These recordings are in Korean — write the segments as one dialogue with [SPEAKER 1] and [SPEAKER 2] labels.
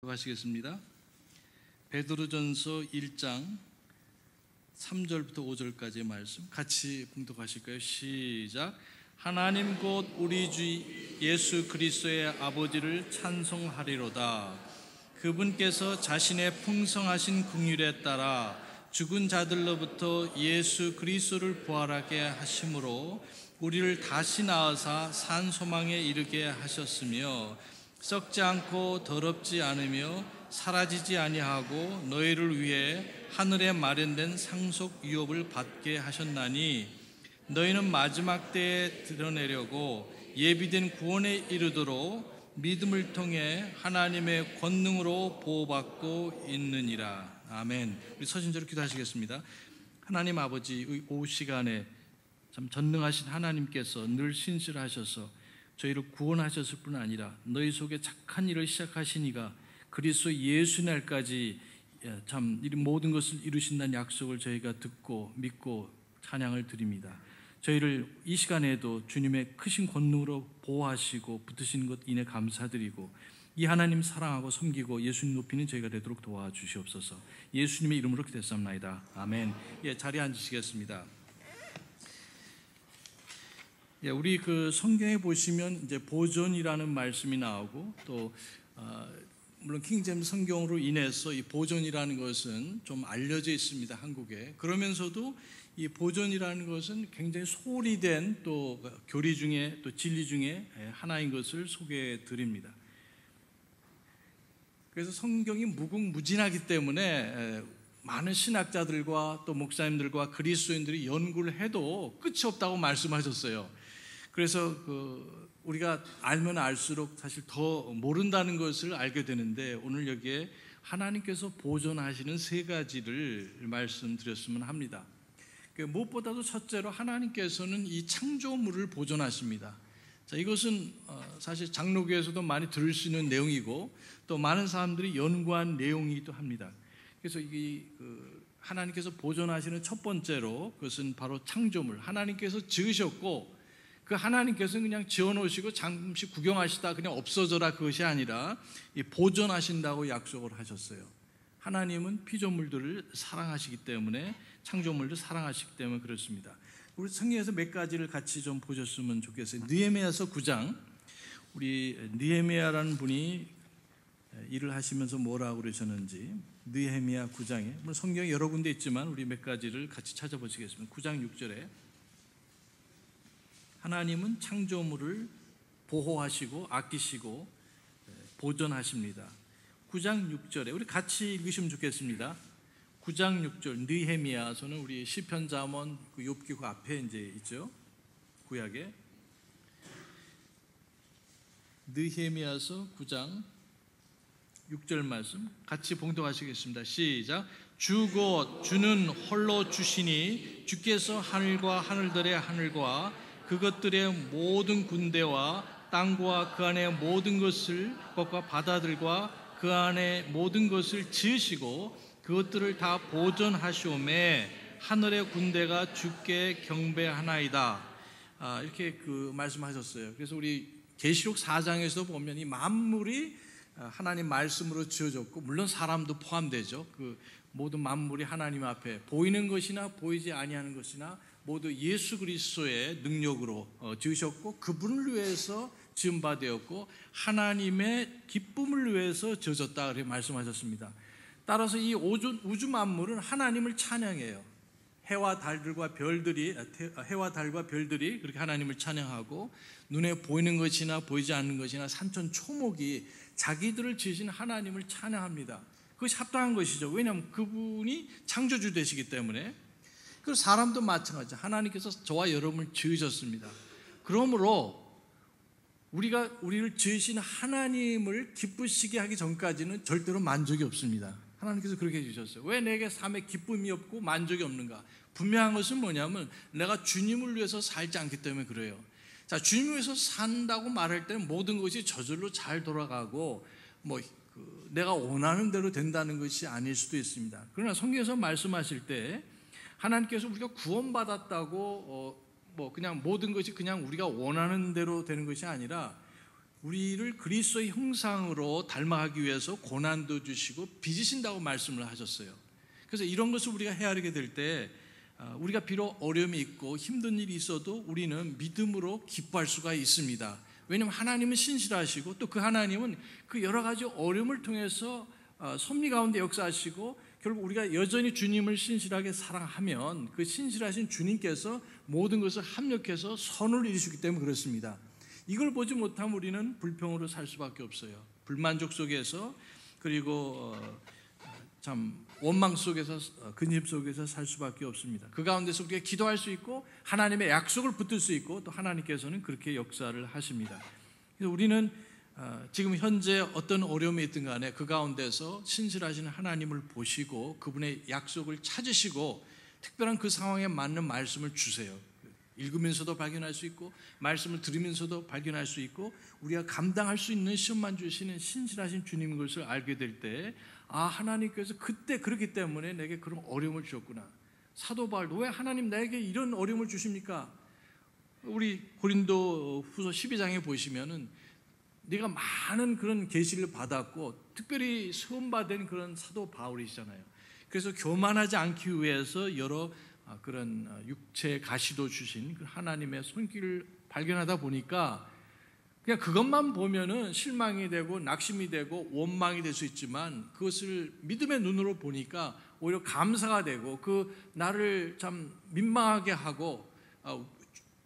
[SPEAKER 1] 하시겠습니다. 베드로전서 1장 3절부터 5절까지의 말씀 같이 봉독하실까요? 시작. 하나님 곧 우리 주 예수 그리스도의 아버지를 찬송하리로다. 그분께서 자신의 풍성하신 긍휼에 따라 죽은 자들로부터 예수 그리스도를 부활하게 하심으로 우리를 다시 낳으사 산 소망에 이르게 하셨으며 썩지 않고 더럽지 않으며 사라지지 아니하고 너희를 위해 하늘에 마련된 상속 유업을 받게 하셨나니 너희는 마지막 때에 드러내려고 예비된 구원에 이르도록 믿음을 통해 하나님의 권능으로 보호받고 있느니라. 아멘. 우리 서신자로 기도하시겠습니다. 하나님 아버지, 오후 시간에 참 전능하신 하나님께서 늘 신실하셔서 저희를 구원하셨을 뿐 아니라 너희 속에 착한 일을 시작하시니가 그리스도 예수 날까지 참 모든 것을 이루신다는 약속을 저희가 듣고 믿고 찬양을 드립니다. 저희를 이 시간에도 주님의 크신 권능으로 보호하시고 붙드시는 것 인해 감사드리고 이 하나님 사랑하고 섬기고 예수님 높이는 저희가 되도록 도와주시옵소서. 예수님의 이름으로 기도했사옵나이다. 아멘. 자리에 앉으시겠습니다. 우리 그 성경에 보시면 이제 보존이라는 말씀이 나오고 또 물론 킹제임스 성경으로 인해서 이 보존이라는 것은 좀 알려져 있습니다, 한국에. 그러면서도 이 보존이라는 것은 굉장히 소홀히 된 또 교리 중에 또 진리 중에 하나인 것을 소개해 드립니다. 그래서 성경이 무궁무진하기 때문에 많은 신학자들과 또 목사님들과 그리스도인들이 연구를 해도 끝이 없다고 말씀하셨어요. 그래서 우리가 알면 알수록 사실 더 모른다는 것을 알게 되는데 오늘 여기에 하나님께서 보존하시는 세 가지를 말씀드렸으면 합니다. 무엇보다도 첫째로 하나님께서는 이 창조물을 보존하십니다. 자, 이것은 사실 장로교에서도 많이 들을 수 있는 내용이고 또 많은 사람들이 연구한 내용이기도 합니다. 그래서 하나님께서 보존하시는 첫 번째로 그것은 바로 창조물. 하나님께서 지으셨고 그 하나님께서는 그냥 지어놓으시고 잠시 구경하시다 그냥 없어져라 그것이 아니라 보존하신다고 약속을 하셨어요. 하나님은 피조물들을 사랑하시기 때문에 창조물도 사랑하시기 때문에 그렇습니다. 우리 성경에서 몇 가지를 같이 좀 보셨으면 좋겠어요. 느헤미야서 9장. 우리 느헤미야라는 분이 일을 하시면서 뭐라고 그러셨는지 느헤미야 9장에 물론 성경에 여러 군데 있지만 우리 몇 가지를 같이 찾아보시겠습니다. 9장 6절에 하나님은 창조물을 보호하시고 아끼시고 보존하십니다. 9장 6절에 우리 같이 읽으시면 좋겠습니다. 9장 6절 느헤미야서는 우리 시편 잠언 욥기 그 앞에 이제 있죠. 구약에 느헤미야서 9장 6절 말씀 같이 봉독하시겠습니다. 시작. 주 곧 주는 홀로 주시니 주께서 하늘과 하늘들의 하늘과 그것들의 모든 군대와 땅과 그 안에 모든 것과 바다들과 그 안에 모든 것을 지으시고 그것들을 다 보존하시오매 하늘의 군대가 주께 경배하나이다. 이렇게 말씀하셨어요. 그래서 우리 계시록 4장에서 보면 이 만물이 하나님 말씀으로 지어졌고 물론 사람도 포함되죠. 그 모든 만물이 하나님 앞에 보이는 것이나 보이지 아니하는 것이나 모두 예수 그리스도의 능력으로 지으셨고 그분을 위해서 지은 바 되었고 하나님의 기쁨을 위해서 지어졌다 그렇게 말씀하셨습니다. 따라서 이 우주 만물은 하나님을 찬양해요. 해와 달과 별들이 그렇게 하나님을 찬양하고 눈에 보이는 것이나 보이지 않는 것이나 산천 초목이 자기들을 지으신 하나님을 찬양합니다. 그것이 합당한 것이죠. 왜냐하면 그분이 창조주 되시기 때문에. 그리고 사람도 마찬가지죠. 하나님께서 저와 여러분을 지으셨습니다. 그러므로 우리를 지으신 하나님을 기쁘시게 하기 전까지는 절대로 만족이 없습니다. 하나님께서 그렇게 해주셨어요. 왜 내게 삶에 기쁨이 없고 만족이 없는가? 분명한 것은 뭐냐면 내가 주님을 위해서 살지 않기 때문에 그래요. 자, 주님을 위해서 산다고 말할 때는 모든 것이 저절로 잘 돌아가고 내가 원하는 대로 된다는 것이 아닐 수도 있습니다. 그러나 성경에서 말씀하실 때 하나님께서 우리가 구원받았다고 그냥 모든 것이 그냥 우리가 원하는 대로 되는 것이 아니라 우리를 그리스도의 형상으로 닮아가기 위해서 고난도 주시고 빚으신다고 말씀을 하셨어요. 그래서 이런 것을 우리가 헤아리게 될 때 우리가 비록 어려움이 있고 힘든 일이 있어도 우리는 믿음으로 기뻐할 수가 있습니다. 왜냐하면 하나님은 신실하시고 또 그 하나님은 그 여러 가지 어려움을 통해서 섭리 가운데 역사하시고 결국 우리가 여전히 주님을 신실하게 사랑하면 그 신실하신 주님께서 모든 것을 합력해서 선을 이루시기 때문에 그렇습니다. 이걸 보지 못하면 우리는 불평으로 살 수밖에 없어요. 불만족 속에서 그리고 참 원망 속에서 근심 속에서 살 수밖에 없습니다. 그 가운데서 우리가 기도할 수 있고 하나님의 약속을 붙들 수 있고 또 하나님께서는 그렇게 역사를 하십니다. 그래서 우리는 지금 현재 어떤 어려움이 있든 간에 그 가운데서 신실하신 하나님을 보시고 그분의 약속을 찾으시고 특별한 그 상황에 맞는 말씀을 주세요. 읽으면서도 발견할 수 있고 말씀을 들으면서도 발견할 수 있고 우리가 감당할 수 있는 시험만 주시는 신실하신 주님인 것을 알게 될 때 하나님께서 그때 그렇기 때문에 내게 그런 어려움을 주셨구나. 사도 바울도 왜 하나님 나에게 이런 어려움을 주십니까? 우리 고린도 후서 12장에 보시면은 네가 많은 그런 계시를 받았고 특별히 수험받은 그런 사도 바울이시잖아요. 그래서 교만하지 않기 위해서 여러 그런 육체의 가시도 주신 하나님의 손길을 발견하다 보니까 그냥 그것만 보면은 실망이 되고 낙심이 되고 원망이 될 수 있지만 그것을 믿음의 눈으로 보니까 오히려 감사가 되고 그 나를 참 민망하게 하고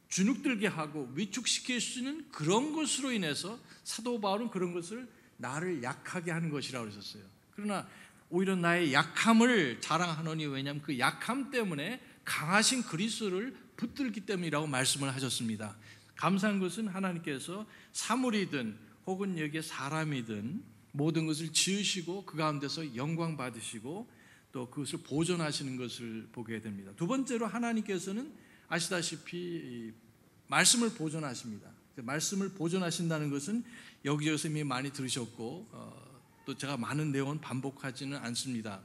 [SPEAKER 1] 주눅들게 하고 위축시킬 수 있는 그런 것으로 인해서 사도 바울은 그런 것을 나를 약하게 하는 것이라고 그랬었어요. 그러나 오히려 나의 약함을 자랑하노니 왜냐하면 그 약함 때문에 강하신 그리스도를 붙들기 때문이라고 말씀을 하셨습니다. 감사한 것은 하나님께서 사물이든 혹은 여기에 사람이든 모든 것을 지으시고 그 가운데서 영광 받으시고 또 그것을 보존하시는 것을 보게 됩니다. 두 번째로 하나님께서는 아시다시피 말씀을 보존하십니다. 말씀을 보존하신다는 것은 여기저기서 이미 많이 들으셨고 또 제가 많은 내용은 반복하지는 않습니다.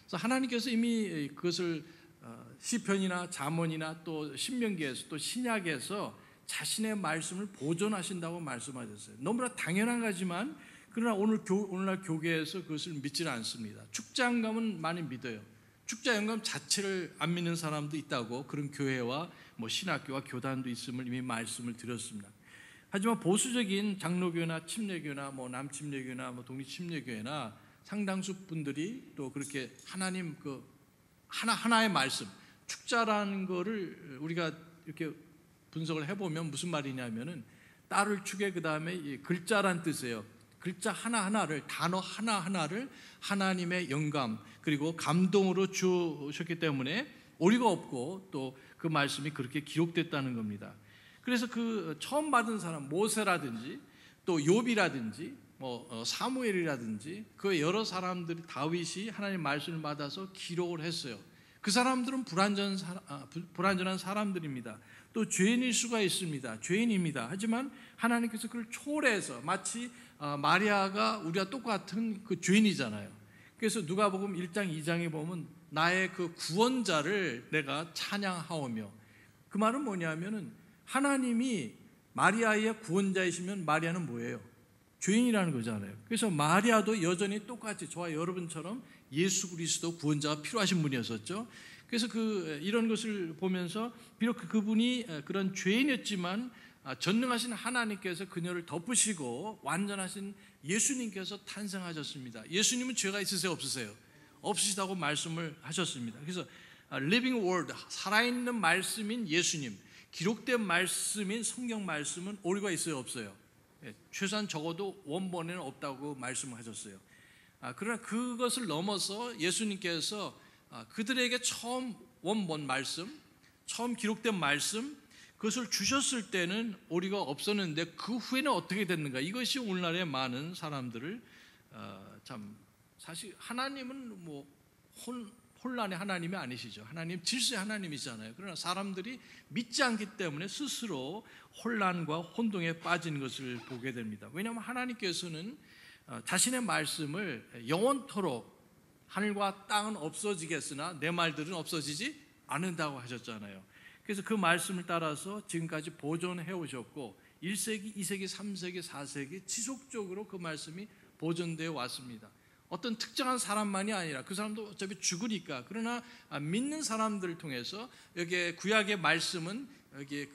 [SPEAKER 1] 그래서 하나님께서 이미 그것을 시편이나 잠언이나 또 신명기에서 또 신약에서 자신의 말씀을 보존하신다고 말씀하셨어요. 너무나 당연한 거지만 그러나 오늘날 교계에서 그것을 믿지는 않습니다. 축자연감은 많이 믿어요. 축자연감 자체를 안 믿는 사람도 있다고 그런 교회와 신학교와 교단도 있음을 이미 말씀을 드렸습니다. 하지만 보수적인 장로교나 침례교나 남침례교나 독립침례교회나 상당수 분들이 또 그렇게 하나님 그 하나의 말씀 축자라는 거를 우리가 이렇게 분석을 해보면 무슨 말이냐면은 딸을 축에 그 다음에 글자란 뜻이에요. 글자 하나하나를 단어 하나하나를 하나님의 영감 그리고 감동으로 주셨기 때문에 오류가 없고 또 그 말씀이 그렇게 기록됐다는 겁니다. 그래서 그 처음 받은 사람 모세라든지 또 욥이라든지 사무엘이라든지 그 여러 사람들이 다윗이 하나님의 말씀을 받아서 기록을 했어요. 그 사람들은 불완전한 사람들입니다. 또 죄인일 수가 있습니다. 죄인입니다. 하지만 하나님께서 그걸 초월해서 마치 마리아가 우리와 똑같은 그 죄인이잖아요. 그래서 누가복음 1장 2장에 보면 나의 그 구원자를 내가 찬양하오며 그 말은 뭐냐면은 하나님이 마리아의 구원자이시면 마리아는 뭐예요? 죄인이라는 거잖아요. 그래서 마리아도 여전히 똑같이 저와 여러분처럼 예수 그리스도 구원자가 필요하신 분이었었죠. 그래서 이런 것을 보면서 비록 그분이 그런 죄인이었지만 전능하신 하나님께서 그녀를 덮으시고 완전하신 예수님께서 탄생하셨습니다. 예수님은 죄가 있으세요? 없으세요? 없으시다고 말씀을 하셨습니다. 그래서 living word, 살아있는 말씀인 예수님, 기록된 말씀인 성경 말씀은 오류가 있어요? 없어요? 최소한 적어도 원본에는 없다고 말씀을 하셨어요. 그러나 그것을 넘어서 예수님께서 그들에게 처음 원본 말씀, 처음 기록된 말씀 그것을 주셨을 때는 오류가 없었는데 그 후에는 어떻게 됐는가? 이것이 오늘날의 많은 사람들을 참 사실 하나님은 혼란의 하나님이 아니시죠. 하나님 질서의 하나님이잖아요. 그러나 사람들이 믿지 않기 때문에 스스로 혼란과 혼동에 빠진 것을 보게 됩니다. 왜냐하면 하나님께서는 자신의 말씀을 영원토록 하늘과 땅은 없어지겠으나 내 말들은 없어지지 않는다고 하셨잖아요. 그래서 그 말씀을 따라서 지금까지 보존해 오셨고 1세기, 2세기, 3세기, 4세기 지속적으로 그 말씀이 보존되어 왔습니다. 어떤 특정한 사람만이 아니라 그 사람도 어차피 죽으니까. 그러나 믿는 사람들을 통해서 여기에 구약의 말씀은 여기에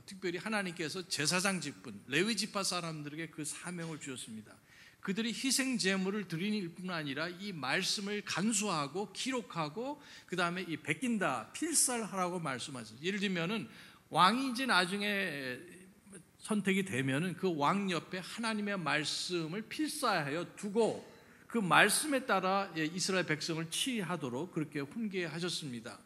[SPEAKER 1] 특별히 하나님께서 제사장 직분, 레위 지파 사람들에게 그 사명을 주셨습니다. 그들이 희생 제물을 드리는 뿐 아니라 이 말씀을 간수하고 기록하고 그 다음에 이 베낀다, 필살하라고 말씀하셨어요. 예를 들면은 왕이 이제 나중에 선택이 되면은 그 왕 옆에 하나님의 말씀을 필사하여 두고 그 말씀에 따라 이스라엘 백성을 치하도록 그렇게 훈계하셨습니다.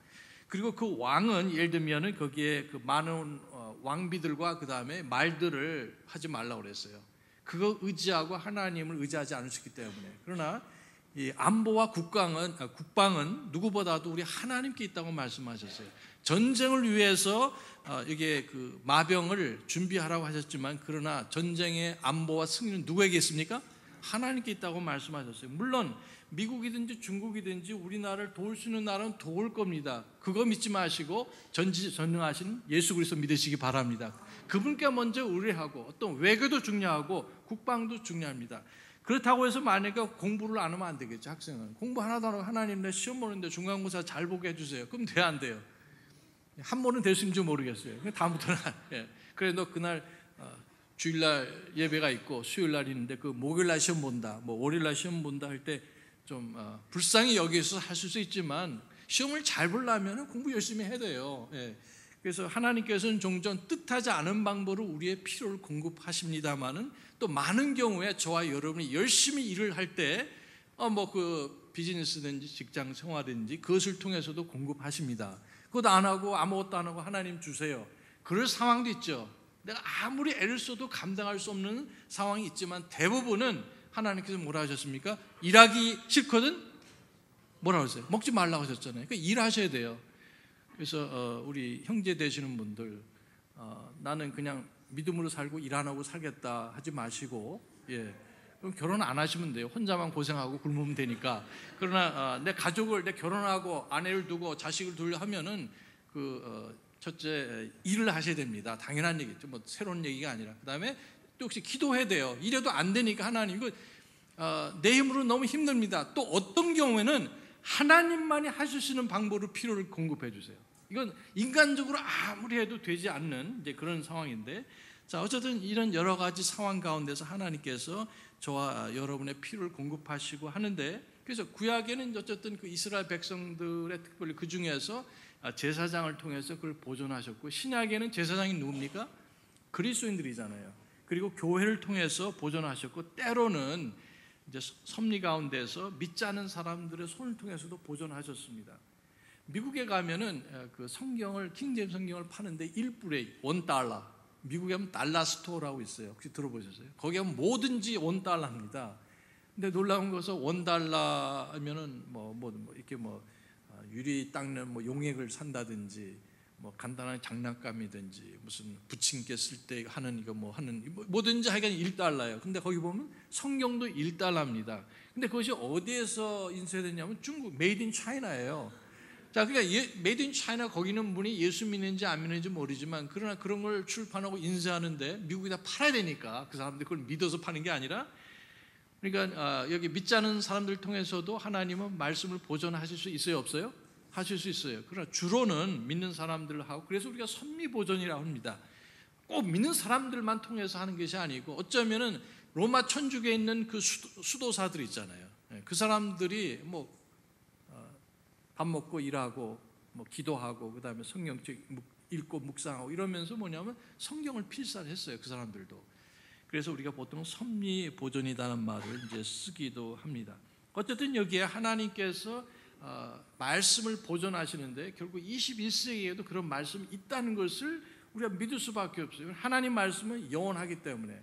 [SPEAKER 1] 그리고 그 왕은 예를 들면은 거기에 그 많은 왕비들과 그 다음에 말들을 하지 말라고 그랬어요. 그거 의지하고 하나님을 의지하지 않으셨기 때문에. 그러나 이 안보와 국방은 누구보다도 우리 하나님께 있다고 말씀하셨어요. 전쟁을 위해서 이게 그 마병을 준비하라고 하셨지만 그러나 전쟁의 안보와 승리는 누구에게 있습니까? 하나님께 있다고 말씀하셨어요. 물론 미국이든지 중국이든지 우리나라를 도울 수 있는 나라는 도울 겁니다. 그거 믿지 마시고 전능하신 예수 그리스도 믿으시기 바랍니다. 그분께 먼저 의뢰하고 어떤 외교도 중요하고 국방도 중요합니다. 그렇다고 해서 만약에 공부를 안 하면 안 되겠죠. 학생은 공부 하나도 안 하고 하나님 내 시험 보는데 중간고사 잘 보게 해주세요. 그럼 돼야 안 돼요? 한 번은 될 수 있는지 모르겠어요. 다음부터는 그래 너 그날 주일날 예배가 있고 수요일날 있는데 그 목요일날 시험 본다, 뭐 월요일날 시험 본다 할 때 좀 불쌍히 여기서 하실 수 있지만 시험을 잘 보려면 공부 열심히 해야 돼요. 그래서 하나님께서는 종종 뜻하지 않은 방법으로 우리의 필요를 공급하십니다만은 또 많은 경우에 저와 여러분이 열심히 일을 할 때 뭐 그 비즈니스든지 직장 생활든지 그것을 통해서도 공급하십니다. 그것 안 하고 아무것도 안 하고 하나님 주세요. 그럴 상황도 있죠. 내가 아무리 애를 써도 감당할 수 없는 상황이 있지만 대부분은 하나님께서 뭐라 하셨습니까? 일하기 싫거든? 뭐라고 하셨어요? 먹지 말라고 하셨잖아요. 그러니까 일하셔야 돼요. 그래서 우리 형제 되시는 분들 나는 그냥 믿음으로 살고 일 안 하고 살겠다 하지 마시고 그럼 결혼 안 하시면 돼요. 혼자만 고생하고 굶으면 되니까. 그러나 내 가족을 내 결혼하고 아내를 두고 자식을 두려 하면은 첫째 일을 하셔야 됩니다. 당연한 얘기죠. 뭐 새로운 얘기가 아니라. 그다음에 또 혹시 기도해야 돼요. 이래도 안 되니까 하나님 이거 내 힘으로 너무 힘듭니다. 또 어떤 경우에는 하나님만이 하실 수 있는 방법으로 필요를 공급해 주세요. 이건 인간적으로 아무리 해도 되지 않는 이제 그런 상황인데, 자 어쨌든 이런 여러 가지 상황 가운데서 하나님께서 저와 여러분의 필요를 공급하시고 하는데, 그래서 구약에는 어쨌든 그 이스라엘 백성들의 특별히 그 중에서 제사장을 통해서 그걸 보존하셨고, 신약에는 제사장이 누굽니까? 그리스도인들이잖아요. 그리고 교회를 통해서 보존하셨고, 때로는 이제 섭리 가운데서 믿지 않은 사람들의 손을 통해서도 보존하셨습니다. 미국에 가면은 그 성경을 킹제임스 성경을 파는데 1불에 $1. 미국에 하면 달러 스토어라고 있어요. 혹시 들어보셨어요? 거기 하면 뭐든지 $1입니다. 근데 놀라운 것은 $1 하면은 이렇게 유리 닦는 용액을 산다든지 뭐 간단한 장난감이든지 무슨 부침개 쓸 때 하는 이거 뭐든지 하여간 $1예요. 근데 거기 보면 성경도 $1입니다. 근데 그것이 어디에서 인쇄됐냐면 중국 메이드 인 차이나예요. 자, 그러니까 메이드 인 차이나 거기는 분이 예수 믿는지 안 믿는지 모르지만 그러나 그런 걸 출판하고 인쇄하는데 미국에다 팔아야 되니까 그 사람들이 그걸 믿어서 파는 게 아니라, 그러니까 여기 믿지 않은 사람들 통해서도 하나님은 말씀을 보존하실 수 있어요, 없어요? 하실 수 있어요. 그러나 주로는 믿는 사람들을 하고, 그래서 우리가 선미보존이라고 합니다. 꼭 믿는 사람들만 통해서 하는 것이 아니고, 어쩌면은 로마 천주교에 있는 그 수도사들 있잖아요. 그 사람들이 밥 먹고 일하고 기도하고 그다음에 성경책 읽고 묵상하고 이러면서 뭐냐면 성경을 필사했어요. 그 사람들도. 그래서 우리가 보통 선미보존이라는 말을 이제 쓰기도 합니다. 어쨌든 여기에 하나님께서 말씀을 보존하시는데 결국 21세기에도 그런 말씀이 있다는 것을 우리가 믿을 수밖에 없어요. 하나님 말씀은 영원하기 때문에.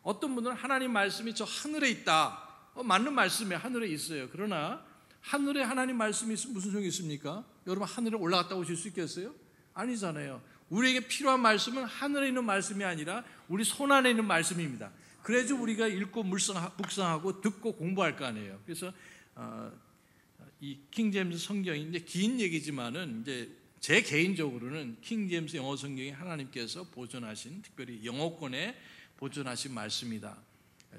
[SPEAKER 1] 어떤 분들은 하나님 말씀이 저 하늘에 있다. 맞는 말씀이에요. 하늘에 있어요. 그러나 하늘에 하나님 말씀이 있으면 무슨 소용이 있습니까? 여러분 하늘에 올라갔다 오실 수 있겠어요? 아니잖아요. 우리에게 필요한 말씀은 하늘에 있는 말씀이 아니라 우리 손 안에 있는 말씀입니다. 그래야지 우리가 읽고 묵상하고 듣고 공부할 거 아니에요. 그래서 이 킹제임스 성경이 이제 긴 얘기지만은 이제 제 개인적으로는 킹 제임스 영어 성경이 하나님께서 보존하신, 특별히 영어권에 보존하신 말씀이다.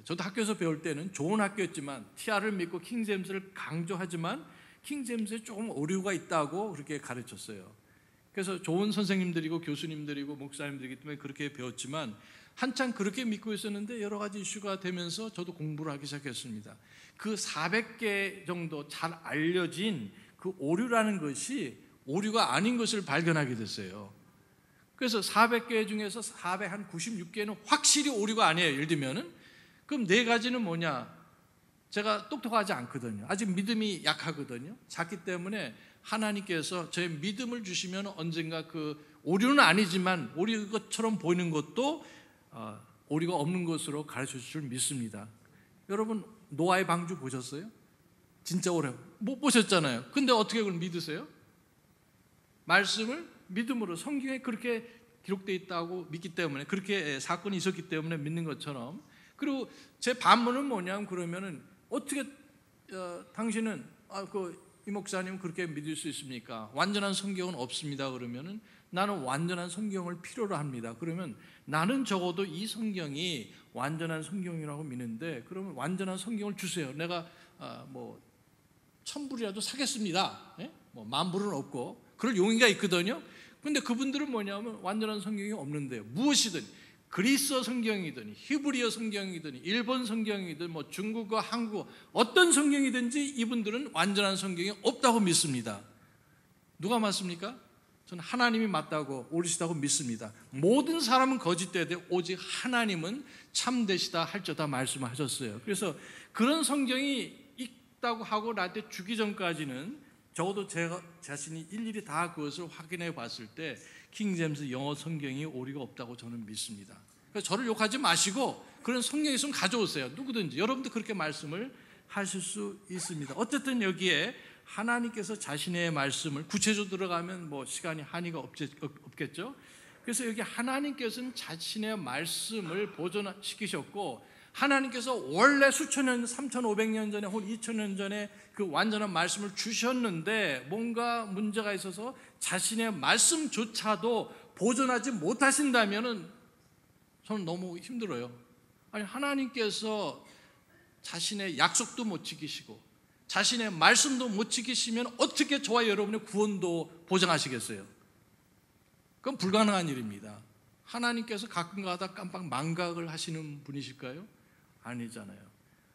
[SPEAKER 1] 저도 학교에서 배울 때는 좋은 학교였지만 TR을 믿고 킹 제임스를 강조하지만 킹 제임스에 조금 오류가 있다고 그렇게 가르쳤어요. 그래서 좋은 선생님들이고 교수님들이고 목사님들이기 때문에 그렇게 배웠지만 한참 그렇게 믿고 있었는데 여러 가지 이슈가 되면서 저도 공부를 하기 시작했습니다. 그 400개 정도 잘 알려진 그 오류라는 것이 오류가 아닌 것을 발견하게 됐어요. 그래서 400개 중에서 496개는 확실히 오류가 아니에요. 예를 들면은 그럼 4가지는 뭐냐? 제가 똑똑하지 않거든요. 아직 믿음이 약하거든요. 작기 때문에 하나님께서 저의 믿음을 주시면 언젠가 그 오류는 아니지만 오류인 것처럼 보이는 것도 오류가 없는 것으로 가르쳐 주실 줄 믿습니다. 여러분 노아의 방주 보셨어요? 진짜 오래 못 보셨잖아요. 근데 어떻게 그걸 믿으세요? 말씀을 믿음으로 성경에 그렇게 기록되어 있다고 믿기 때문에, 그렇게 사건이 있었기 때문에 믿는 것처럼. 그리고 제 반문은 뭐냐면, 그러면은 어떻게 당신은 이 목사님 그렇게 믿을 수 있습니까? 완전한 성경은 없습니다. 그러면은 나는 완전한 성경을 필요로 합니다. 그러면 나는 적어도 이 성경이 완전한 성경이라고 믿는데, 그러면 완전한 성경을 주세요. 내가 1000불이라도 사겠습니다. 뭐 10,000불은 없고 그럴 용의가 있거든요. 근데 그분들은 뭐냐면 완전한 성경이 없는데요. 무엇이든 그리스어 성경이든 히브리어 성경이든 일본 성경이든 뭐 중국어, 한국어 어떤 성경이든지 이분들은 완전한 성경이 없다고 믿습니다. 누가 맞습니까? 저는 하나님이 맞다고 옳으시다고 믿습니다. 모든 사람은 거짓되되 오직 하나님은 참되시다 할저다 말씀하셨어요. 그래서 그런 성경이 있다고 하고 나한테 주기 전까지는 적어도 제가 자신이 일일이 다 그것을 확인해 봤을 때 킹 제임스 영어 성경이 오류가 없다고 저는 믿습니다. 그래서 저를 욕하지 마시고 그런 성경이 있으면 가져오세요. 누구든지 여러분도 그렇게 말씀을 하실 수 있습니다. 어쨌든 여기에 하나님께서 자신의 말씀을 구체적으로 들어가면 시간이 한이가 없겠죠. 그래서 여기 하나님께서는 자신의 말씀을 보존시키셨고, 하나님께서 원래 수천 년, 3,500년 전에 혹은 2,000년 전에 그 완전한 말씀을 주셨는데 뭔가 문제가 있어서 자신의 말씀조차도 보존하지 못하신다면은 저는 너무 힘들어요. 아니, 하나님께서 자신의 약속도 못 지키시고 자신의 말씀도 못 지키시면 어떻게 저와 여러분의 구원도 보장하시겠어요? 그건 불가능한 일입니다. 하나님께서 가끔가다 깜빡 망각을 하시는 분이실까요? 아니잖아요.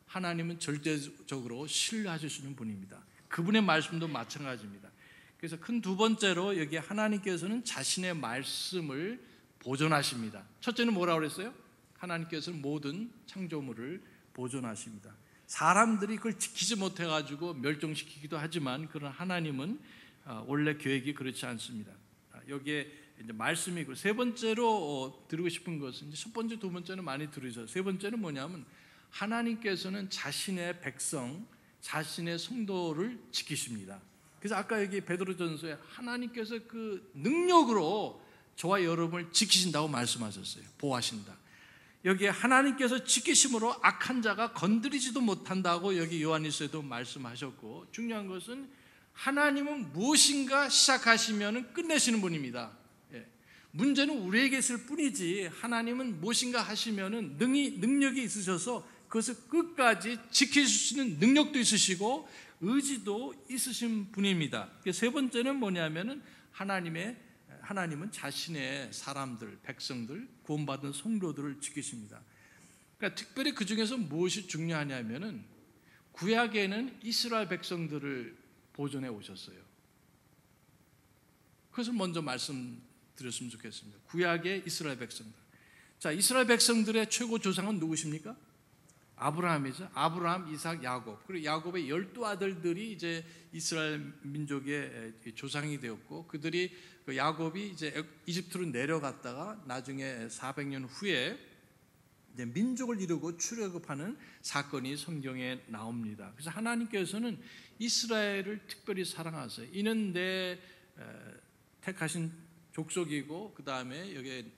[SPEAKER 1] 하나님은 절대적으로 신뢰하실 수 있는 분입니다. 그분의 말씀도 마찬가지입니다. 그래서 큰 두 번째로 여기 하나님께서는 자신의 말씀을 보존하십니다. 첫째는 뭐라고 그랬어요? 하나님께서는 모든 창조물을 보존하십니다. 사람들이 그걸 지키지 못해가지고 멸종시키기도 하지만, 그러나 하나님은 원래 계획이 그렇지 않습니다. 여기에 이제 말씀이 있고, 세 번째로 드리고 싶은 것은, 이제 첫 번째, 두 번째는 많이 들으셔서, 세 번째는 뭐냐면 하나님께서는 자신의 백성, 자신의 성도를 지키십니다. 그래서 아까 여기 베드로전서에 하나님께서 그 능력으로 저와 여러분을 지키신다고 말씀하셨어요. 보호하신다. 여기에 하나님께서 지키심으로 악한 자가 건드리지도 못한다고 여기 요한일서에도 말씀하셨고, 중요한 것은 하나님은 무엇인가 시작하시면 끝내시는 분입니다. 문제는 우리에게 있을 뿐이지 하나님은 무엇인가 하시면 능력이 있으셔서 그것을 끝까지 지킬 수 있는 능력도 있으시고 의지도 있으신 분입니다. 세 번째는 뭐냐면은 하나님은 자신의 사람들, 백성들, 구원받은 성도들을 지키십니다. 그러니까 특별히 그 중에서 무엇이 중요하냐면은 구약에는 이스라엘 백성들을 보존해 오셨어요. 그것을 먼저 말씀드렸으면 좋겠습니다. 구약의 이스라엘 백성들. 자, 이스라엘 백성들의 최고 조상은 누구십니까? 아브라함이죠. 아브라함, 이삭, 야곱. 그리고 야곱의 12아들들이 이제 이스라엘 민족의 조상이 되었고, 그들이 야곱이 이제 이집트로 내려갔다가 나중에 400년 후에 이제 민족을 이루고 출애굽하는 사건이 성경에 나옵니다. 그래서 하나님께서는 이스라엘을 특별히 사랑하세요. 이는 내 택하신 족속이고, 그 다음에 여기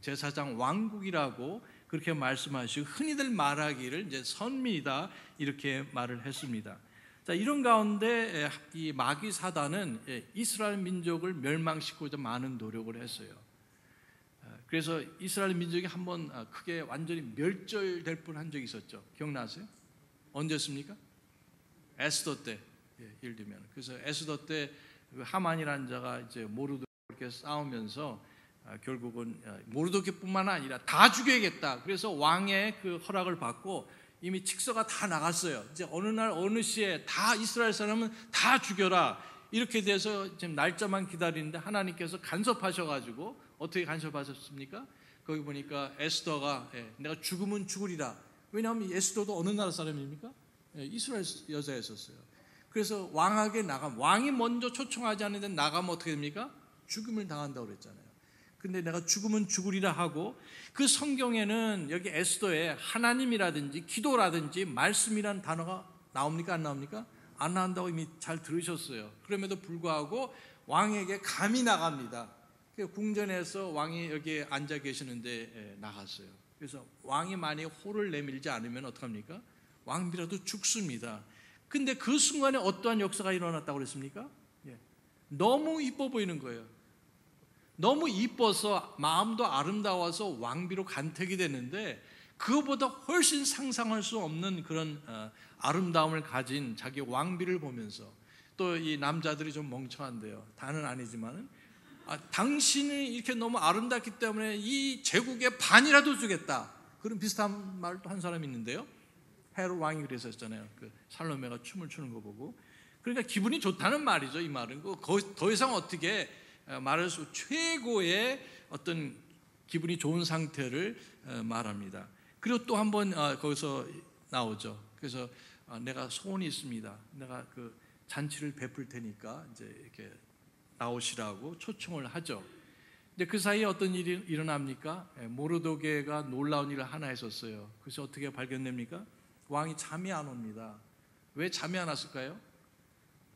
[SPEAKER 1] 제사장 왕국이라고 그렇게 말씀하시고, 흔히들 말하기를 이제 선민이다 이렇게 말을 했습니다. 자, 이런 가운데 이 마귀 사단은 이스라엘 민족을 멸망시키고자 많은 노력을 했어요. 그래서 이스라엘 민족이 한번 크게 완전히 멸절될 뻔한 적이 있었죠. 기억나세요? 언제였습니까? 에스더 때. 예를 들면 그래서 에스더 때 하만이라는 자가 이제 모르드케 싸우면서 결국은 모르드케뿐만 아니라 다 죽여야겠다. 그래서 왕의 그 허락을 받고 이미 직서가 다 나갔어요. 이제 어느 날 어느 시에 다 이스라엘 사람은 다 죽여라. 이렇게 돼서 지금 날짜만 기다리는데 하나님께서 간섭하셔가지고 어떻게 간섭하셨습니까? 거기 보니까 에스더가 내가 죽으면 죽으리라. 왜냐하면 에스더도 어느 나라 사람입니까? 이스라엘 여자였었어요. 그래서 왕이 먼저 초청하지 않는데 나가면 어떻게 됩니까? 죽음을 당한다고 그랬잖아요. 근데 내가 죽으면 죽으리라 하고 그 성경에는 여기 에스더에 하나님이라든지 기도라든지 말씀이라는 단어가 나옵니까? 안 나옵니까? 안 나온다고 이미 잘 들으셨어요. 그럼에도 불구하고 왕에게 감히 나갑니다. 궁전에서 왕이 여기 앉아 계시는데 나갔어요. 그래서 왕이 만약에 호를 내밀지 않으면 어떡합니까? 왕비라도 죽습니다. 근데 그 순간에 어떠한 역사가 일어났다고 그랬습니까? 너무 이뻐 보이는 거예요. 너무 이뻐서 마음도 아름다워서 왕비로 간택이 됐는데 그거보다 훨씬 상상할 수 없는 그런 아름다움을 가진 자기 왕비를 보면서 또 이 남자들이 좀 멍청한데요. 다는 아니지만 당신이 이렇게 너무 아름답기 때문에 이 제국의 반이라도 주겠다. 그런 비슷한 말도 한 사람이 있는데요. 헤롯 왕이 그랬었잖아요. 그 살로메가 춤을 추는 거 보고. 그러니까 기분이 좋다는 말이죠. 이 말은 더 이상 어떻게 말할 수 최고의 어떤 기분이 좋은 상태를 말합니다. 그리고 또 한번 거기서 나오죠. 그래서 내가 소원이 있습니다. 내가 그 잔치를 베풀 테니까 이제 이렇게 나오시라고 초청을 하죠. 근데 그 사이에 어떤 일이 일어납니까? 모르드게가 놀라운 일을 하나 했었어요. 그래서 어떻게 발견됩니까? 왕이 잠이 안 옵니다. 왜 잠이 안 왔을까요?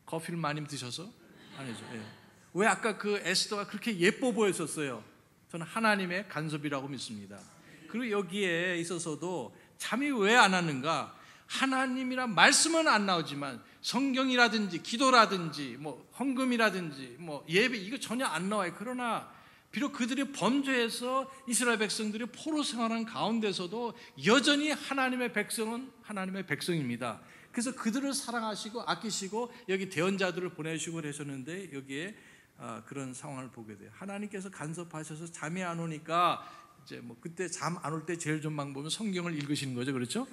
[SPEAKER 1] 커피를 많이 드셔서? 아니죠. 왜 아까 그 에스더가 그렇게 예뻐 보였었어요? 저는 하나님의 간섭이라고 믿습니다. 그리고 여기에 있어서도 잠이 왜 안 왔는가? 하나님이란 말씀은 안 나오지만 성경이라든지 기도라든지 뭐 헌금이라든지 뭐 예배 이거 전혀 안 나와요. 그러나 비록 그들이 범죄해서 이스라엘 백성들이 포로 생활한 가운데서도 여전히 하나님의 백성은 하나님의 백성입니다. 그래서 그들을 사랑하시고 아끼시고 여기 대언자들을 보내시고 그러셨는데 여기에 그런 상황을 보게 돼요. 하나님께서 간섭하셔서 잠이 안 오니까 이제 뭐 그때 잠 안 올 때 제일 좋은 방법은 성경을 읽으시는 거죠, 그렇죠?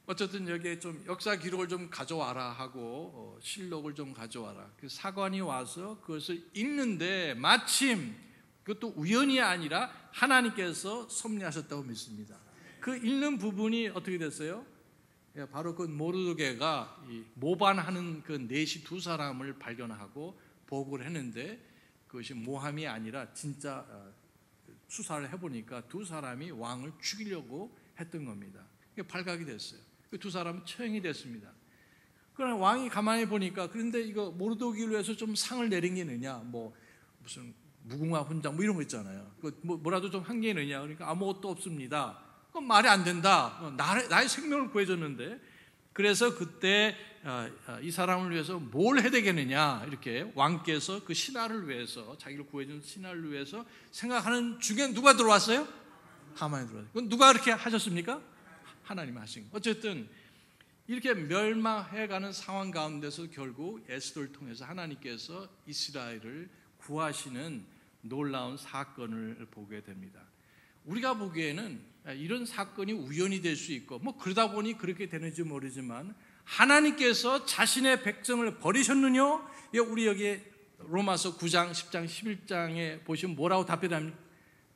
[SPEAKER 1] 어쨌든 여기에 좀 역사 기록을 좀 가져와라 하고 실록을 좀 가져와라. 그 사관이 와서 그것을 읽는데 마침 그것도 우연이 아니라 하나님께서 섭리하셨다고 믿습니다. 그 읽는 부분이 어떻게 됐어요? 바로 그 모르드게가 모반하는 그 넷이 두 사람을 발견하고 보고를 했는데 그것이 모함이 아니라 진짜 수사를 해보니까 두 사람이 왕을 죽이려고 했던 겁니다. 발각이 됐어요. 그 두 사람은 처형이 됐습니다. 그러나 왕이 가만히 보니까 그런데 이거 모르드게를 위해서 좀 상을 내린 게 있느냐, 뭐 무슨 무궁화 훈장 뭐 이런 거 있잖아요. 뭐라도 좀 한 게 있느냐, 그러니까 아무것도 없습니다. 그건 말이 안 된다. 나의 생명을 구해줬는데. 그래서 그때 이 사람을 위해서 뭘 해야 되겠느냐 이렇게 왕께서 그 신하를 위해서 자기를 구해준 신하를 위해서 생각하는 중에 누가 들어왔어요? 하만이 들어왔어요. 그건 누가 그렇게 하셨습니까? 하나님이 하신 거예요. 어쨌든 이렇게 멸망해가는 상황 가운데서 결국 에스더를 통해서 하나님께서 이스라엘을 구하시는 놀라운 사건을 보게 됩니다. 우리가 보기에는 이런 사건이 우연이 될 수 있고 뭐 그러다 보니 그렇게 되는지 모르지만 하나님께서 자신의 백성을 버리셨느냐? 우리 여기 로마서 9장, 10장, 11장에 보시면 뭐라고 답변합니까?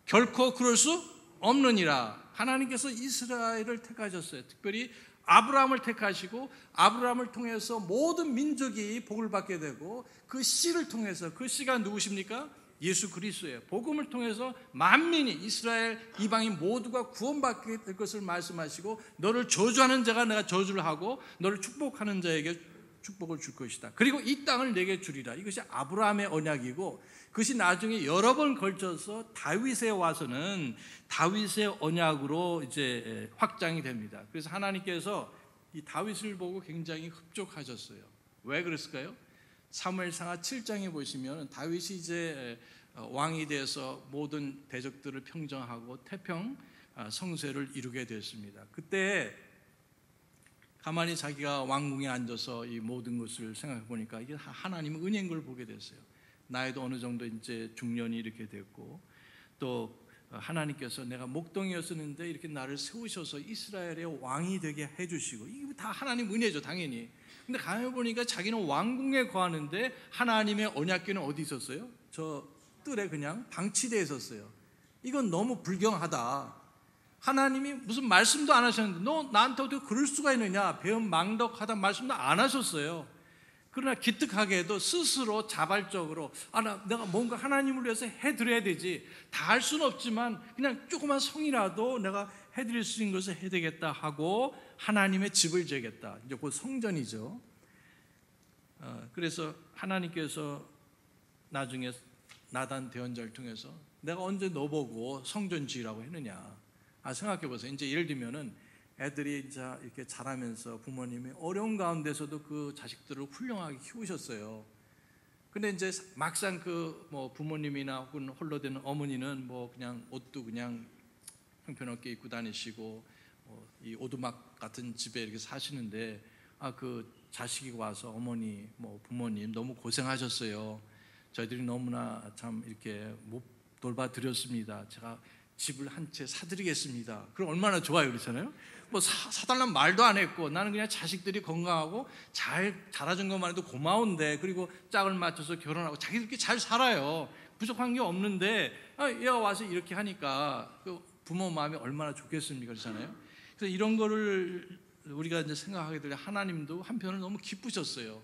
[SPEAKER 1] 결코 그럴 수 없느니라. 하나님께서 이스라엘을 택하셨어요. 특별히 아브라함을 택하시고 아브라함을 통해서 모든 민족이 복을 받게 되고 그 씨를 통해서, 그 씨가 누구십니까? 예수 그리스도예요. 복음을 통해서 만민이, 이스라엘 이방인 모두가 구원받게 될 것을 말씀하시고 너를 저주하는 자가 내가 저주를 하고 너를 축복하는 자에게 축복을 줄 것이다. 그리고 이 땅을 내게 주리라. 이것이 아브라함의 언약이고 그것이 나중에 여러 번 걸쳐서 다윗에 와서는 다윗의 언약으로 이제 확장이 됩니다. 그래서 하나님께서 이 다윗을 보고 굉장히 흡족하셨어요. 왜 그랬을까요? 사무엘상하 7장에 보시면 다윗이 이제 왕이 돼서 모든 대적들을 평정하고 태평 성세를 이루게 됐습니다. 그때 가만히 자기가 왕궁에 앉아서 이 모든 것을 생각해 보니까 이게 하나님의 은혜인 걸 보게 됐어요. 나이도 어느 정도 이제 중년이 이렇게 됐고, 또 하나님께서 내가 목동이었었는데 이렇게 나를 세우셔서 이스라엘의 왕이 되게 해주시고, 이게 다 하나님 은혜죠, 당연히. 근데 가만히 보니까 자기는 왕궁에 거하는데 하나님의 언약궤는 어디 있었어요? 저 뜰에 그냥 방치되어 있었어요. 이건 너무 불경하다. 하나님이 무슨 말씀도 안 하셨는데 너 나한테 어떻게 그럴 수가 있느냐, 배은망덕하다 말씀도 안 하셨어요. 그러나 기특하게도 스스로 자발적으로 내가 뭔가 하나님을 위해서 해드려야 되지, 다 할 수는 없지만 그냥 조그만 성이라도 내가 해드릴 수 있는 것을 해야 되겠다 하고 하나님의 집을 지겠다. 이제 곧 성전이죠. 그래서 하나님께서 나중에 나단 대언자를 통해서 내가 언제 너 보고 성전 지으라고 했느냐. 생각해 보세요. 이제 예를 들면은 애들이 이제 이렇게 자라면서 부모님이 어려운 가운데서도 그 자식들을 훌륭하게 키우셨어요. 근데 이제 막상 그 뭐 부모님이나 혹은 홀로 되는 어머니는 뭐 그냥 옷도 그냥 형편없게 입고 다니시고 이 오두막 같은 집에 이렇게 사시는데 그 자식이 와서 어머니 뭐 부모님 너무 고생하셨어요. 저희들이 너무나 참 이렇게 못 돌봐드렸습니다. 제가 집을 한 채 사드리겠습니다. 그럼 얼마나 좋아요, 그렇잖아요. 뭐 사달라는 말도 안 했고 나는 그냥 자식들이 건강하고 잘 자라준 것만 해도 고마운데, 그리고 짝을 맞춰서 결혼하고 자기들끼리 잘 살아요. 부족한 게 없는데 얘가 와서 이렇게 하니까 그 부모 마음이 얼마나 좋겠습니까, 그렇잖아요. 그래서 이런 거를 우리가 이제 생각하게 될 때 하나님도 한편으로 너무 기쁘셨어요.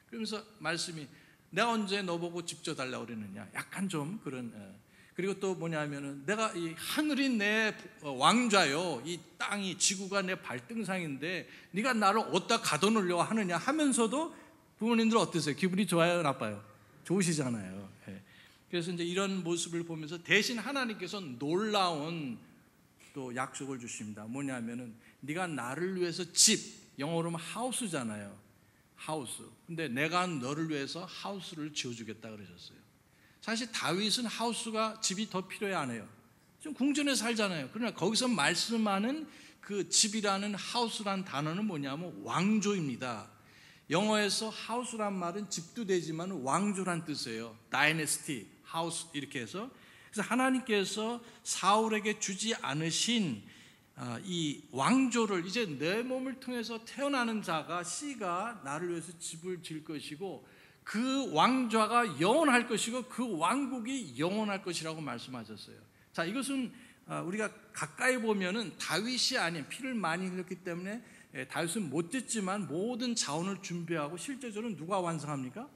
[SPEAKER 1] 그러면서 말씀이 내가 언제 너 보고 집 져달라고 그랬느냐, 약간 좀 그런. 그리고 또 뭐냐면은 내가 이 하늘이 내 왕좌요, 이 땅이 지구가 내 발등상인데 네가 나를 어디다 가둬놓으려고 하느냐 하면서도 부모님들 어떠세요? 기분이 좋아요, 나빠요? 좋으시잖아요. 그래서 이제 이런 모습을 보면서 대신 하나님께서 놀라운 또 약속을 주십니다. 뭐냐면은 네가 나를 위해서 집, 영어로 하면 하우스잖아요. 하우스. 근데 내가 너를 위해서 하우스를 지어주겠다 그러셨어요. 사실 다윗은 하우스가, 집이 더 필요해 안 해요? 좀 궁전에 살잖아요. 그러나 거기서 말씀하는 그 집이라는 하우스란 단어는 뭐냐면 왕조입니다. 영어에서 하우스란 말은 집도 되지만 왕조란 뜻이에요. 다이내스티, 하우스 이렇게 해서. 그래서 하나님께서 사울에게 주지 않으신 이 왕조를, 이제 내 몸을 통해서 태어나는 자가, 씨가 나를 위해서 집을 지을 것이고 그 왕좌가 영원할 것이고 그 왕국이 영원할 것이라고 말씀하셨어요. 자, 이것은 우리가 가까이 보면은 다윗이 아닌, 피를 많이 흘렸기 때문에 다윗은 못 짓지만 모든 자원을 준비하고 실제적으로 누가 완성합니까?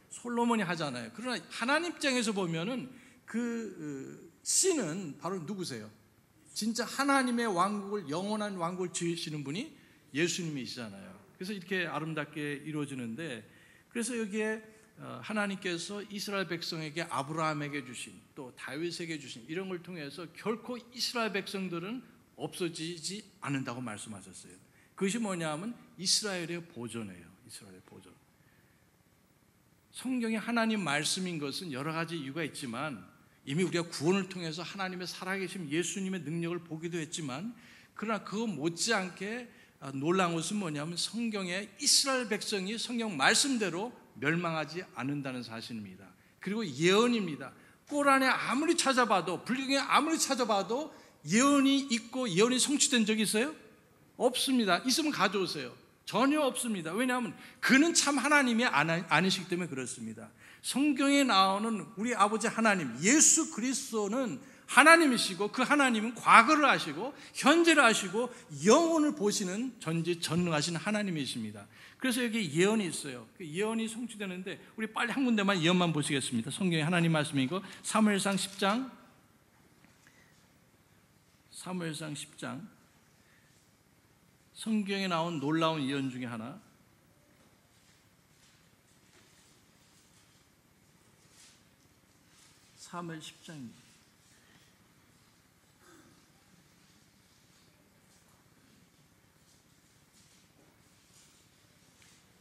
[SPEAKER 1] 솔로몬이 하잖아요. 그러나 하나님 입장에서 보면은 그 씨는 바로 누구세요? 진짜 하나님의 왕국을, 영원한 왕국을 지으시는 분이 예수님이시잖아요. 그래서 이렇게 아름답게 이루어지는데, 그래서 여기에 하나님께서 이스라엘 백성에게, 아브라함에게 주신, 또 다윗에게 주신 이런 걸 통해서 결코 이스라엘 백성들은 없어지지 않는다고 말씀하셨어요. 그것이 뭐냐면 이스라엘의 보존이에요. 이스라엘의 보존. 성경이 하나님 말씀인 것은 여러 가지 이유가 있지만, 이미 우리가 구원을 통해서 하나님의 살아계신 예수님의 능력을 보기도 했지만, 그러나 그거 못지않게 놀라운 것은 뭐냐면 성경에 이스라엘 백성이 성경 말씀대로 멸망하지 않는다는 사실입니다. 그리고 예언입니다. 꼬란에 아무리 찾아봐도, 불경에 아무리 찾아봐도 예언이 있고 예언이 성취된 적이 있어요? 없습니다. 있으면 가져오세요. 전혀 없습니다. 왜냐하면 그는 참 하나님이 아니시기 때문에 그렇습니다. 성경에 나오는 우리 아버지 하나님, 예수 그리스도는 하나님이시고, 그 하나님은 과거를 아시고 현재를 아시고 영혼을 보시는 전지전능하신 하나님이십니다. 그래서 여기 예언이 있어요. 그 예언이 성취되는데 우리 빨리 한 군데만 예언만 보시겠습니다. 성경에 하나님 말씀이고 사무엘상 10장, 사무엘상 10장, 성경에 나온 놀라운 예언 중에 하나, 사무엘 10장입니다.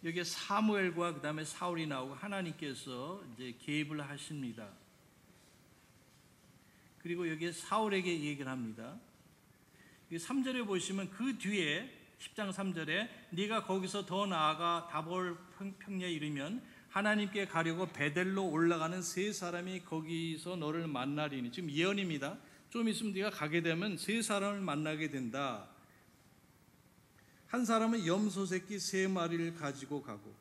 [SPEAKER 1] 여기에 사무엘과 그다음에 사울이 나오고 하나님께서 이제 개입을 하십니다. 그리고 여기에 사울에게 얘기를 합니다. 3절에 보시면 그 뒤에 10장 3절에 네가 거기서 더 나아가 다볼 평야에 이르면 하나님께 가려고 베델로 올라가는 세 사람이 거기서 너를 만나리니. 지금 예언입니다. 좀 있으면 네가 가게 되면 세 사람을 만나게 된다. 한 사람은 염소 새끼 3마리를 가지고 가고,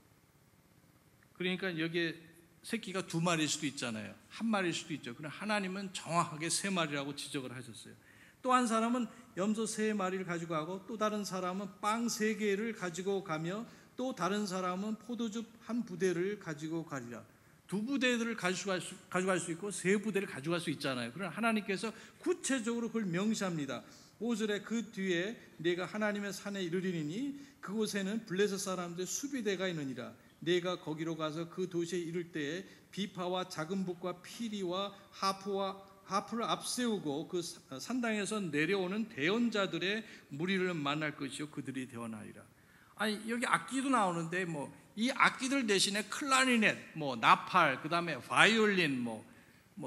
[SPEAKER 1] 그러니까 여기에 새끼가 2마리일 수도 있잖아요. 1마리일 수도 있죠. 그러나 하나님은 정확하게 3마리라고 지적을 하셨어요. 또 한 사람은 염소 3마리를 가지고 가고, 또 다른 사람은 빵 3개를 가지고 가며, 또 다른 사람은 포도즙 1부대를 가지고 가리라. 2부대를 가져갈 수 있고 3부대를 가져갈 수 있잖아요. 그러나 하나님께서 구체적으로 그걸 명시합니다. 5절에 그 뒤에 내가 하나님의 산에 이르리니 그곳에는 블레셋 사람들의 수비대가 있느니라. 내가 거기로 가서 그 도시에 이를 때에 비파와 작은 북과 피리와 하프를 앞세우고 그 산당에서 내려오는 대언자들의 무리를 만날 것이요 그들이 대언하리라. 아니 여기 악기도 나오는데 이 악기들 대신에 클라리넷, 나팔, 그다음에 바이올린,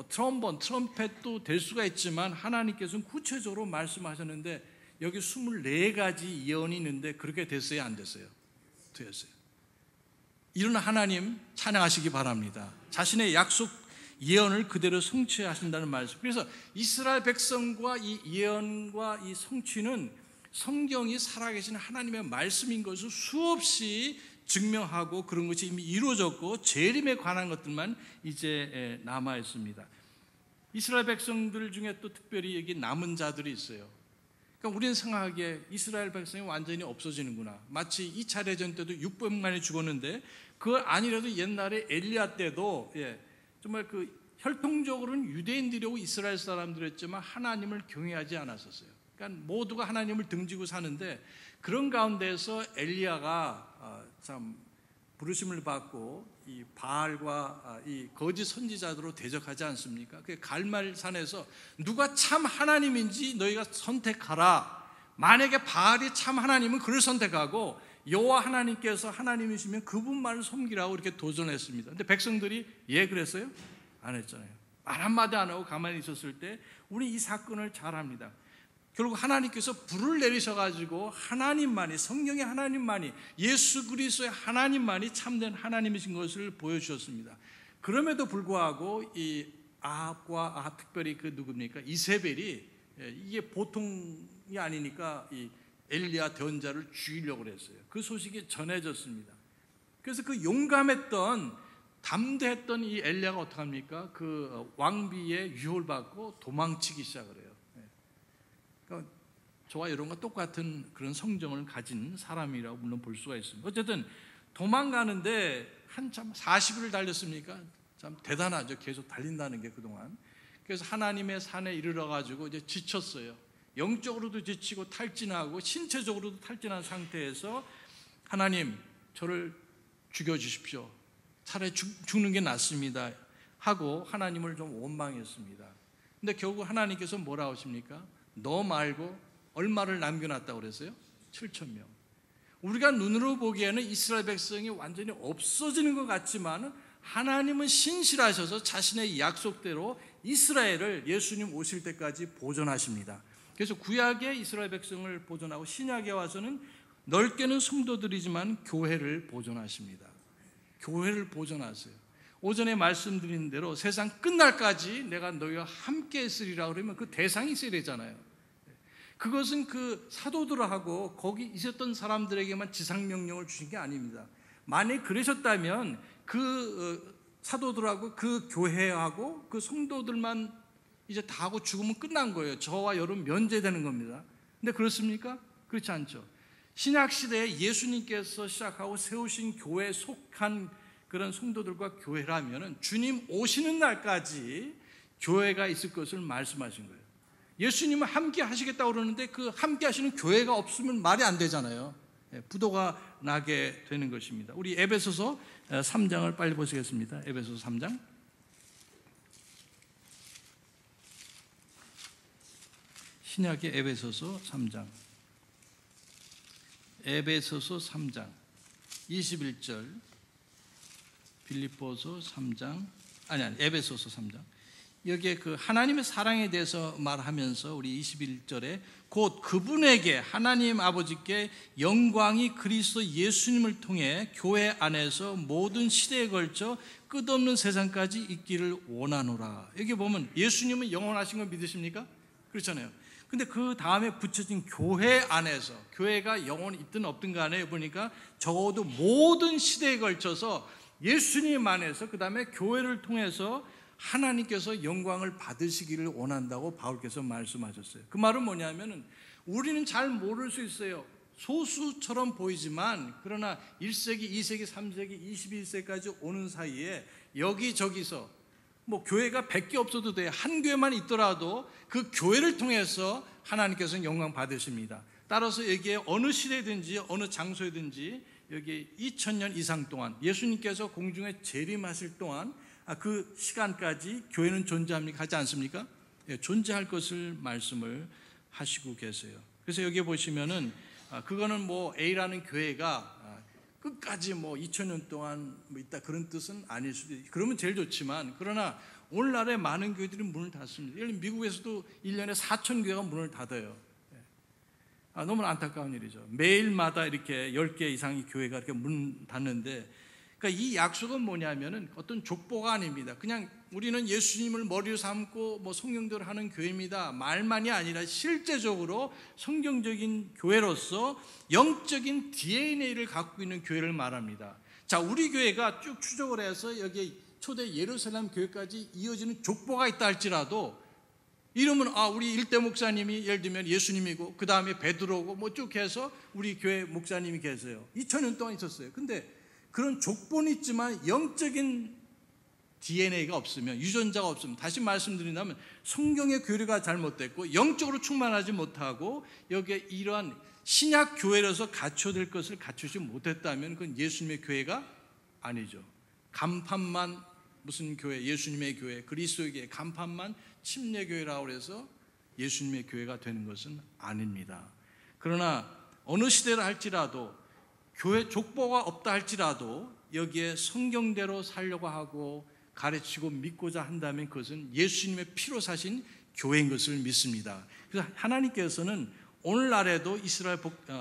[SPEAKER 1] 트럼본, 트럼펫도 될 수가 있지만 하나님께서는 구체적으로 말씀하셨는데 여기 24가지 예언이 있는데 그렇게 됐어요, 안 됐어요? 됐어요. 이런 하나님 찬양하시기 바랍니다. 자신의 약속 예언을 그대로 성취하신다는 말씀. 그래서 이스라엘 백성과 이 예언과 이 성취는 성경이 살아계신 하나님의 말씀인 것을 수없이 증명하고 그런 것이 이미 이루어졌고 재림에 관한 것들만 이제 남아 있습니다. 이스라엘 백성들 중에 또 특별히 여기 남은 자들이 있어요. 그러니까 우리는 생각하기에 이스라엘 백성이 완전히 없어지는구나. 마치 2차 대전 때도 600만이 죽었는데 그걸 아니라도 옛날에 엘리야 때도 정말 그 혈통적으로는 유대인들이고 이스라엘 사람들이었지만 하나님을 경외하지 않았었어요. 그러니까 모두가 하나님을 등지고 사는데 그런 가운데서 엘리야가 참 부르심을 받고 이 바알과 이 거짓 선지자들로 대적하지 않습니까? 그 갈멜산에서 누가 참 하나님인지 너희가 선택하라. 만약에 바알이 참 하나님은 그를 선택하고 여호와 하나님께서 하나님이시면 그분만을 섬기라고 이렇게 도전했습니다. 근데 백성들이 그랬어요? 안 했잖아요. 말 한마디 안 하고 가만히 있었을 때 우리 이 사건을 잘 압니다. 결국 하나님께서 불을 내리셔가지고 하나님만이, 성경의 하나님만이, 예수 그리스도의 하나님만이 참된 하나님이신 것을 보여주셨습니다. 그럼에도 불구하고 이 아합과 특별히 그 누굽니까? 이세벨이 이게 보통이 아니니까 이 엘리야 대언자를 죽이려고 했어요. 그 소식이 전해졌습니다. 그래서 그 용감했던 담대했던 이 엘리야가 어떡합니까? 그 왕비의 유혹을 받고 도망치기 시작을 해요. 그러니까 저와 여러분과 똑같은 그런 성정을 가진 사람이라고 물론 볼 수가 있습니다. 어쨌든 도망가는데 한참 40일을 달렸습니까? 참 대단하죠. 계속 달린다는 게 그동안. 그래서 하나님의 산에 이르러 가지고 이제 지쳤어요. 영적으로도 지치고 탈진하고 신체적으로도 탈진한 상태에서 하나님 저를 죽여주십시오. 차라리 죽는 게 낫습니다 하고 하나님을 좀 원망했습니다. 근데 결국 하나님께서 뭐라고 하십니까? 너 말고 얼마를 남겨놨다고 그랬어요? 7,000명. 우리가 눈으로 보기에는 이스라엘 백성이 완전히 없어지는 것 같지만 하나님은 신실하셔서 자신의 약속대로 이스라엘을 예수님 오실 때까지 보존하십니다. 그래서 구약의 이스라엘 백성을 보존하고 신약에 와서는 넓게는 성도들이지만 교회를 보존하십니다. 교회를 보존하세요. 오전에 말씀드린 대로 세상 끝날까지 내가 너희와 함께 있으리라 그러면 그 대상이 있어야 되잖아요. 그것은 그 사도들하고 거기 있었던 사람들에게만 지상명령을 주신 게 아닙니다. 만약 그러셨다면 그 사도들하고 그 교회하고 그 성도들만 이제 다 하고 죽으면 끝난 거예요. 저와 여러분 면제되는 겁니다. 근데 그렇습니까? 그렇지 않죠. 신약시대에 예수님께서 시작하고 세우신 교회에 속한 그런 성도들과 교회라면 주님 오시는 날까지 교회가 있을 것을 말씀하신 거예요. 예수님은 함께 하시겠다고 그러는데 그 함께 하시는 교회가 없으면 말이 안 되잖아요. 부도가 나게 되는 것입니다. 우리 에베소서 3장을 빨리 보시겠습니다. 에베소서 3장. 신약의 에베소서 3장. 에베소서 3장. 21절, 빌립보서 3장, 에베소서 3장. 여기에 그 하나님의 사랑에 대해서 말하면서 우리 21절에 곧 그분에게 하나님 아버지께 영광이 그리스도 예수님을 통해 교회 안에서 모든 시대에 걸쳐 끝없는 세상까지 있기를 원하노라. 여기 보면 예수님은 영원하신 걸 믿으십니까? 그렇잖아요. 근데 그 다음에 붙여진 교회 안에서, 교회가 영원히 있든 없든 간에 보니까 적어도 모든 시대에 걸쳐서 예수님 안에서, 그 다음에 교회를 통해서 하나님께서 영광을 받으시기를 원한다고 바울께서 말씀하셨어요. 그 말은 뭐냐면은 우리는 잘 모를 수 있어요. 소수처럼 보이지만, 그러나 1세기, 2세기, 3세기, 21세기까지 오는 사이에 여기저기서 뭐 교회가 100개 없어도 돼요. 한 교회만 있더라도 그 교회를 통해서 하나님께서는 영광 받으십니다. 따라서 여기에 어느 시대든지 어느 장소에든지 여기 2000년 이상 동안 예수님께서 공중에 재림하실 동안 그 시간까지 교회는 존재합니까? 하지 않습니까? 예, 존재할 것을 말씀을 하시고 계세요. 그래서 여기 보시면은 그거는 뭐 A라는 교회가 끝까지 뭐 2000년 동안 뭐 있다 그런 뜻은 아닐 수도 있어요. 그러면 제일 좋지만, 그러나 오늘날에 많은 교회들이 문을 닫습니다. 예를 들면 미국에서도 1년에 4,000교회가 문을 닫아요. 너무 안타까운 일이죠. 매일마다 이렇게 10개 이상의 교회가 이렇게 문 닫는데, 그러니까 이 약속은 뭐냐면은 어떤 족보가 아닙니다. 그냥 우리는 예수님을 머리로 삼고 뭐 성경대로 하는 교회입니다. 말만이 아니라 실제적으로 성경적인 교회로서 영적인 DNA를 갖고 있는 교회를 말합니다. 자, 우리 교회가 쭉 추적을 해서 여기 초대 예루살렘 교회까지 이어지는 족보가 있다 할지라도, 이러면 우리 일대 목사님이 예를 들면 예수님이고, 그 다음에 베드로고 뭐 쭉 해서 우리 교회 목사님이 계세요. 2000년 동안 있었어요. 근데 그런 족보는 있지만 영적인 DNA가 없으면, 유전자가 없으면, 다시 말씀드린다면 성경의 교리가 잘못됐고 영적으로 충만하지 못하고 여기에 이러한 신약 교회로서 갖춰질 것을 갖추지 못했다면 그건 예수님의 교회가 아니죠. 간판만 무슨 교회, 예수님의 교회, 그리스도의 교회, 간판만 침례교회라고 해서 예수님의 교회가 되는 것은 아닙니다. 그러나 어느 시대를 할지라도, 교회 족보가 없다 할지라도 여기에 성경대로 살려고 하고 가르치고 믿고자 한다면 그것은 예수님의 피로 사신 교회인 것을 믿습니다. 그래서 하나님께서는 오늘날에도 이스라엘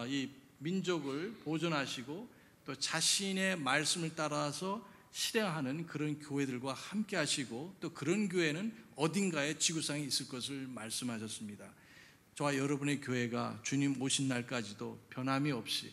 [SPEAKER 1] 이 민족을 보존하시고 또 자신의 말씀을 따라서 실행하는 그런 교회들과 함께 하시고, 또 그런 교회는 어딘가에 지구상에 있을 것을 말씀하셨습니다. 저와 여러분의 교회가 주님 오신 날까지도 변함이 없이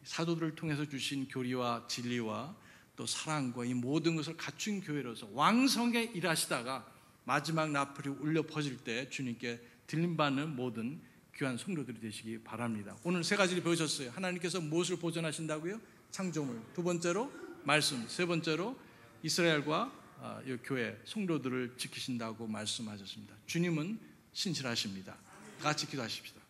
[SPEAKER 1] 사도들을 통해서 주신 교리와 진리와 또 사랑과 이 모든 것을 갖춘 교회로서 왕성하게 일하시다가 마지막 나팔이 울려 퍼질 때 주님께 들림받는 모든 귀한 성도들이 되시기 바랍니다. 오늘 세 가지를 배우셨어요. 하나님께서 무엇을 보존하신다고요? 창조물. 두 번째로 말씀. 세 번째로 이스라엘과 이 교회 성도들을 지키신다고 말씀하셨습니다. 주님은 신실하십니다. 다 같이 기도하십시다.